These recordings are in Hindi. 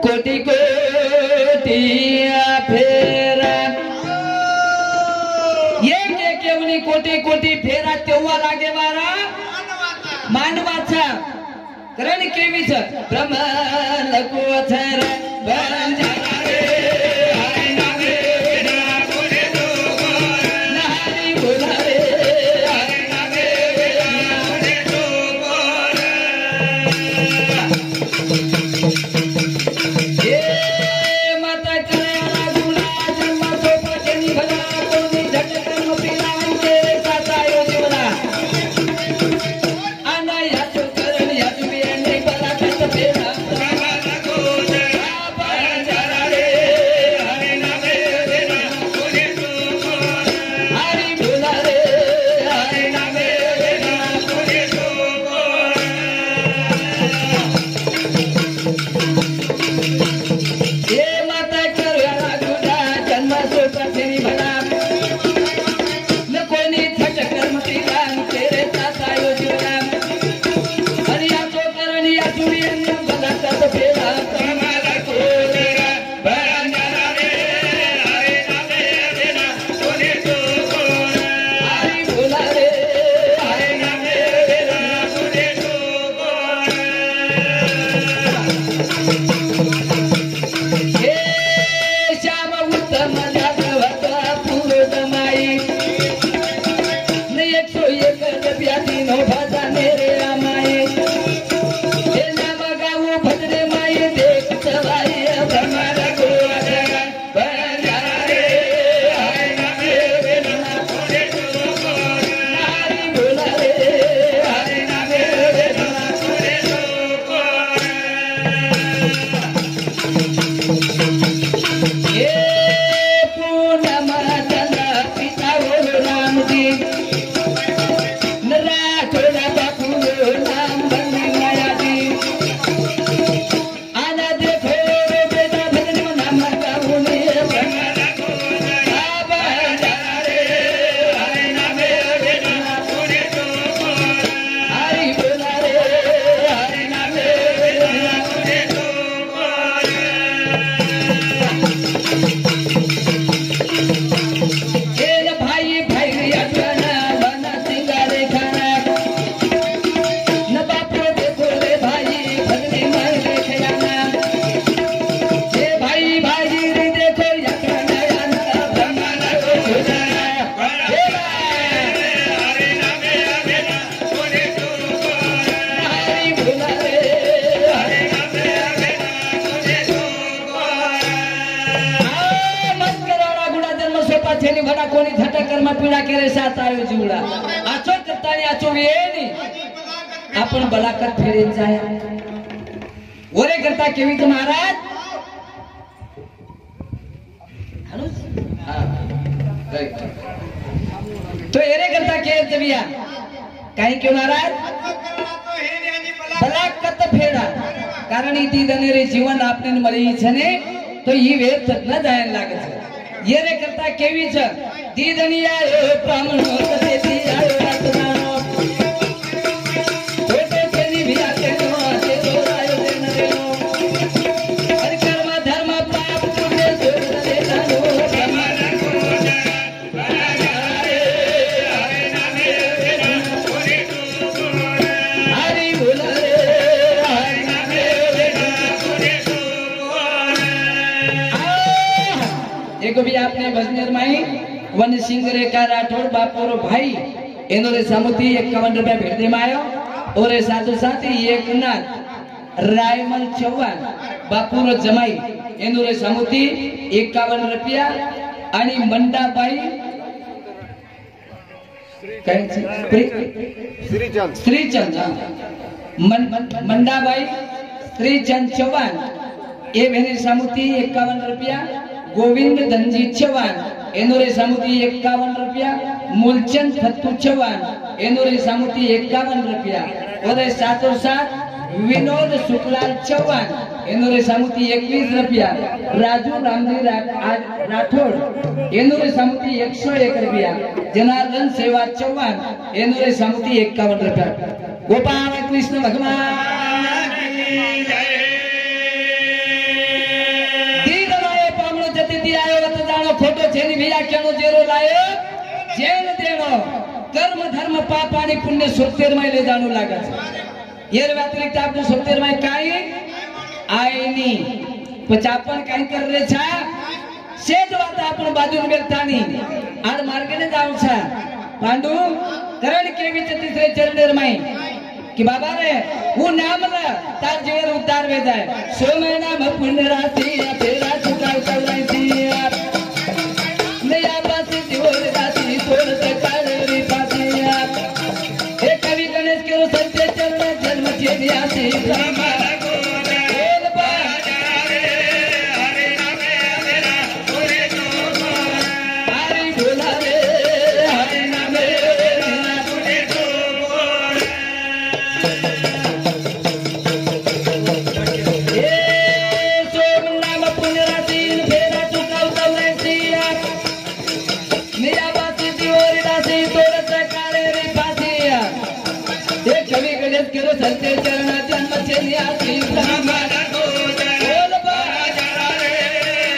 कोटि कोटि फेरा ये केवली कोटि कोटि फेरा तेव्हा लागे मारा मानवाचा कारण केवीच ब्रह्म लकुथर बंजारे हरि नामे बिना कोणी तो नारी बोलारे हरि नामे बिना कोणी तो ये माता कल्याणा गुणा जन्म सोपाचनी भला कोणी झटकन पिलांचे सातायो जीवना आना याचो करण याचो बियांनी बला कत फेरा कोणी झटक कर्म पीड़ा करे साथ आयो जीवड़ा आचो करतानी आचो वेनी आपण बलाकर फेरेन जाया ओरे करता केवीच महाराज तो एरे करता के जविया काही क्यों महाराज बलाकत फेड़ा कारण इती दनेरे जीवन आपने मरी छने तो ये वेद न जायन लागे छे ये रे करता केवी छ दीदनिया ए ब्राह्मण होते दिया रत्नानो छोटे छेनी भी आते नो आते तो आयो दिन नो हर कर्म धर्म पाप पुण्य जोड़ दे जानो ब्रह्म को हरि नामे बिना कोणी तो हरि बोल रे हरि नामे बिना कोणी तो एक भी आपने भजनेर माई वन सिंह रेखा राठौड़ बापोरो भाई एनो रे सामुती 51 रुपया भेट दे मायो और साधु साथी एक नाथ रायमल चौहान बापोरो जमाई एनो रे सामुती 51 रुपया आणि मंडाबाई श्रीचंद मंडाबाई श्रीचंद चौहान ए भेने सामुती 51 रुपया गोविंद धनजी चौहान एनोरे सामुती 51 रुपया मूलचंद फत्तू चौहान एनोरे सामुती 51 रुपया और साथों साथ विनोद शुक्लाल चौहान एनोरे सामुती 21 रुपया राजू रामजी राठौड़ एनोरे सामुती 101 रुपया जनार्दन सेवा चौहान एनोरे सामुती 51 रुपया गोपाल कृष्ण भगवान की जय। या केनो जेरो लायो जेल देणो कर्म धर्म पाप आणि पुण्य 70 मायले जाणू लागत यार व्यतिरिक्त आपण 70 माय काय आईनी પછી आपण काय કરે છે સેજ વાત आपण बाजून બેઠાની આર માર્ગને જાવ છે પાંડુ કરણ કેવી છે તીસરે ચરણેર માં कि बाबा रे वो नाम ला तार जेर उतार वे जाए सो महीना में पुण्य राशि तेरा चुकाव चौरासी नया पासी दिवोर राशि तोड़ से काली पासी हे कवि गणेश के सत्य चरण जन्म छेनी आसी हमारा गोल बाजारे हरे नाम मेरा तोरे तो हरि बोला रे हरि नाम मेरा तोरे तो सत्य चरण जन्म छेनी आसी हमारा गोल बाजारे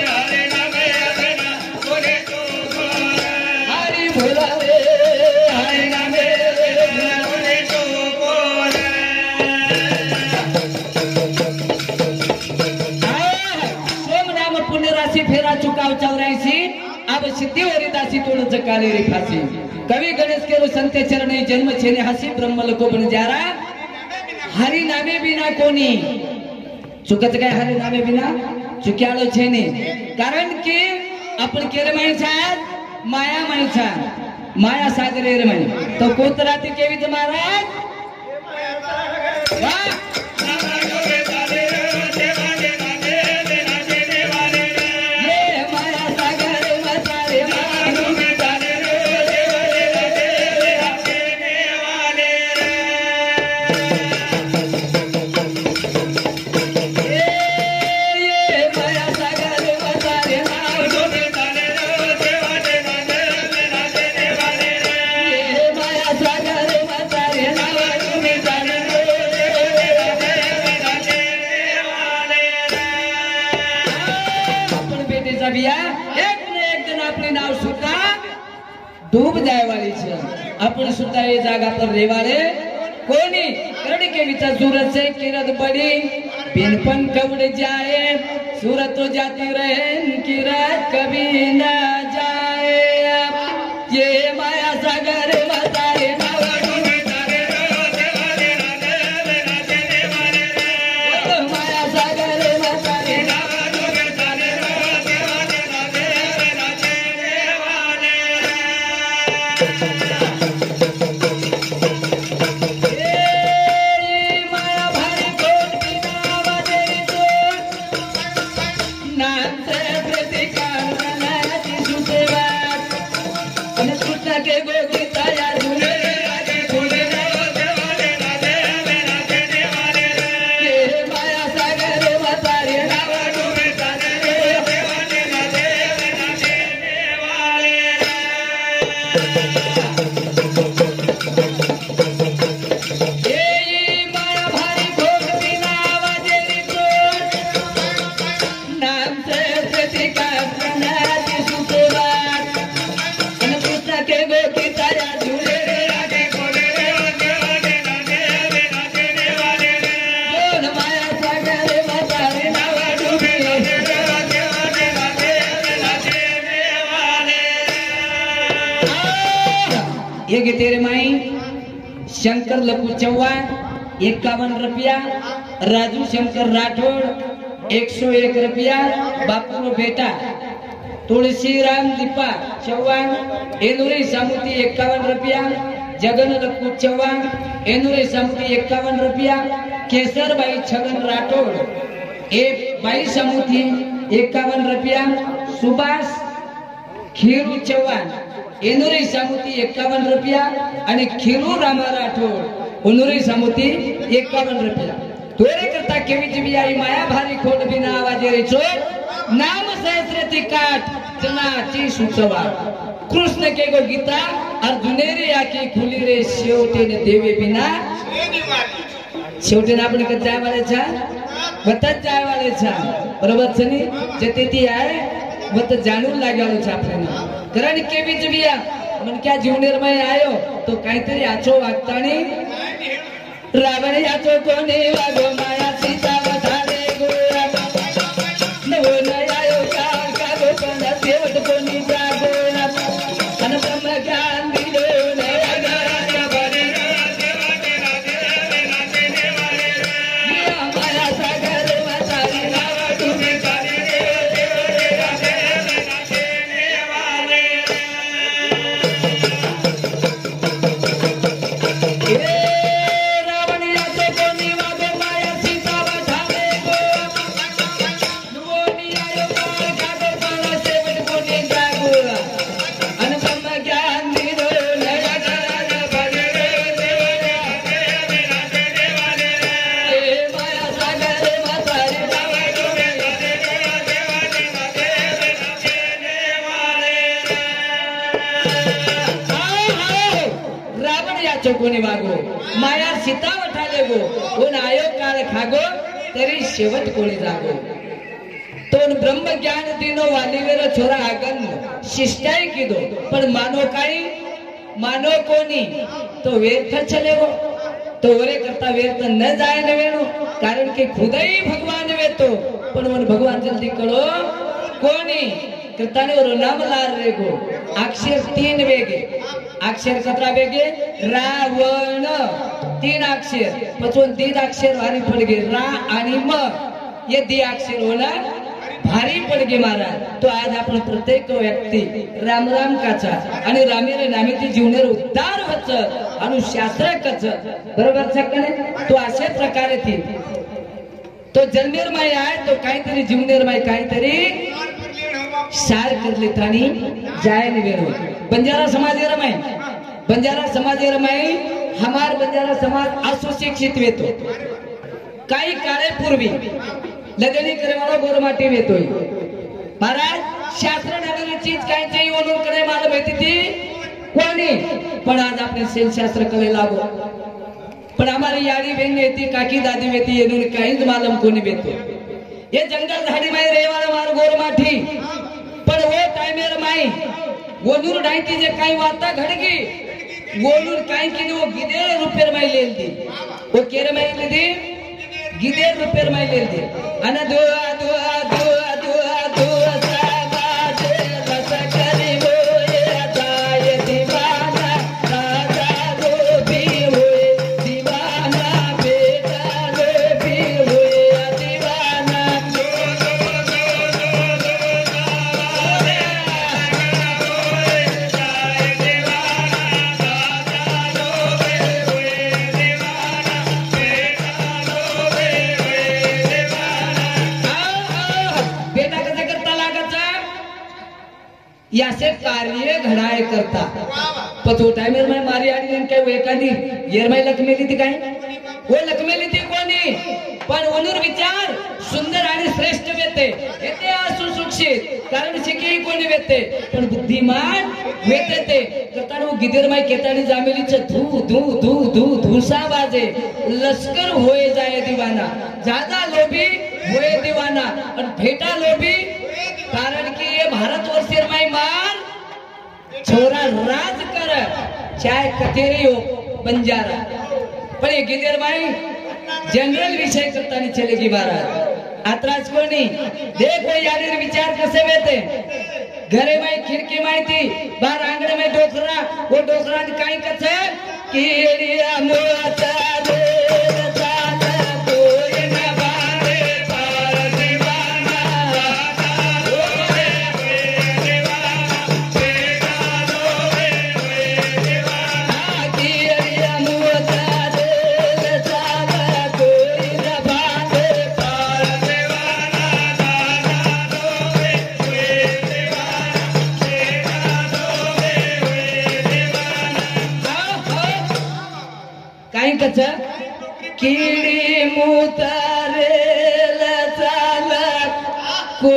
हरे नाम मेरा तोरे तो हरि बोला रे हरि नाम मेरा तोरे तो सोम नाम पुण्य राशि फेरा चुकाव 84 अब सिद्धि हरिदासी तोड़ चकाले रे फांसी कवि गणेश के संते चरण जन्म छेने हसी ब्रह्म लोक बन जारा हरि नामे बिना कोणी चुकत काय हरि नामे बिना चुक्याळो छे ने कारण की आपण केरे माणसा माया माणसा माया सागरे रे माय तो कोतराती केवी त महाराज वाह डूब जाए वाली छे अपन सुता ये जागा पर रेवाले कोनी करड़ के विचार सूरत से किरत बड़ी बिनपन कबड़ जाए सूरत तो जाती रहे किरत कभी ना जाए ये माया सागर मतारे माया सागर मतारे ये के तेरे माई शंकर लपू चौहान 51 रुपया राजू शंकर राठौड़ 101 रुपया बापू बेटा तुलसीराम दीपा चौहान एनुरी सामुती 51 रुपया जगन लपू चौहान एनुरी सामुती 51 रुपया केसर भाई छगन राठौड़ ए भाई सामुती 51 रुपया सुभाष खीरू चौहान एनुरी सामुती 51 रुपया आणि खीरू रामा राठौड़ उनुरी सामुती 51 रुपया तोरे करता केवी जी आई माया भारी खोट बिना आवाजे रे चोर नाम सहस्रती काट जनाची सुचवा कृष्ण के गो गीता अर्जुनेरी आखी खुली रे शेवटेने देवे बिना शेवटेने आपण कत जाय वाले छा वतच जाय वाले छा बरोबर छनी जे तेती आहे वत जाणून लाग्यालो छा आपल्याला कारण के बीच बिया मन क्या जूनियर में आयो तो काहीतरी आचो वागतानी रावण याचो कोणी वागो माया सीता वधारे गो नवो नयायो काळ कागो पण शेवट कोणी जागो अन ब्रह्म ज्ञान दिलो नया गाया बरे माया सागर वाचारी नाव तुम्ही कोणी वागो माया सीता वठाले गो कोण आयो काळ खागो तरी शेवट कोणी जागो तोन ब्रह्म ज्ञान दिनो वालीवेर छोरा आगन शिष्टाई कीधो पण मानो काई मानो कोणी तो व्यर्थ चले गो तो वरे करता व्यर्थ न जाय न वेणो कारण के खुदाई भगवान वेतो पण मन भगवान जल्दी कळो कोणी कृताने और नाम लार रे गो अक्षर 3 वेगे अक्षर 17 वेगे रावण 3 अक्षर पचून 3 अक्षर भारी पड़ गए रा आणि म ये 2 अक्षर होणार भारी पड़ गए महाराज तो आज आपण प्रत्येक व्यक्ती राम राम काचा आणि रामेरे नामेती जीवनेर उद्धार वच आणि शास्त्र कच बरोबर सकने तो असे प्रकारे थी तो जन्मेरमय आहे तो काहीतरी जीवनेरमय काहीतरी सार करले तानी जायन वेरो बंजारा समाज रमाई बंजारा समाज रमाई हमार बंजारा समाज असुशिक्षित वेतो काही काळे पूर्वी लगनी करवाला गोरमाटी वेतोय महाराज शास्त्र नावाची चीज कायची ओळख करे मला माहिती ती कोणी पण आज आपण सेल शास्त्र करे लागो पण हमारी यारी बहन येती काकी दादी वेती येऊन काहीच मालूम कोणी वेतो ये जंगल झाड़ी में रेवाला मार गोरमाठी पण वो टाइमेर माई गोलूर डायती जे काही वार्ता घडगी गोलूर काही की वो गिदेर रुपये माई लेल दी वो केर माई ले दी गिदेर रुपये माई लेल दी अन दुआ दुआ दुआ दुआ दुआ साबाज रस करी वो ये जाय दीवाना राजा रो भी हुए दीवाना बेटा रो भी हुए दीवाना यासे कार्य घडाय करता पतो टाइमर में मारी आडी ने काय एखादी येरमाई लखमेली ती काय वो लखमेली ती कोणी पण ओनूर विचार सुंदर आणि श्रेष्ठ वेते येते असुशिक्षित कारण शिकी कोणी वेते पण बुद्धिमान वेते ते करताना गिदरमाई केतानी जामेलीच धू धू धू धू धुसा बाजे लष्कर होय जाय दीवाना ज्यादा लोभी होय दीवाना और भेटा लोभी कारण की ये भारतवर्षीय माई मार छोरा राज कर चाहे कचेरी हो बंजारा पण ये गिदेर माई जनरल विषय करता नहीं चलेगी महाराज आत्राज कोणी देखो यार विचार कसे वेते घरे माई खिड़की माई थी बाहर आंगण में डोकरा वो डोकरा काही कसे कीड़िया मुआता कीड़ी मुतारे चालक को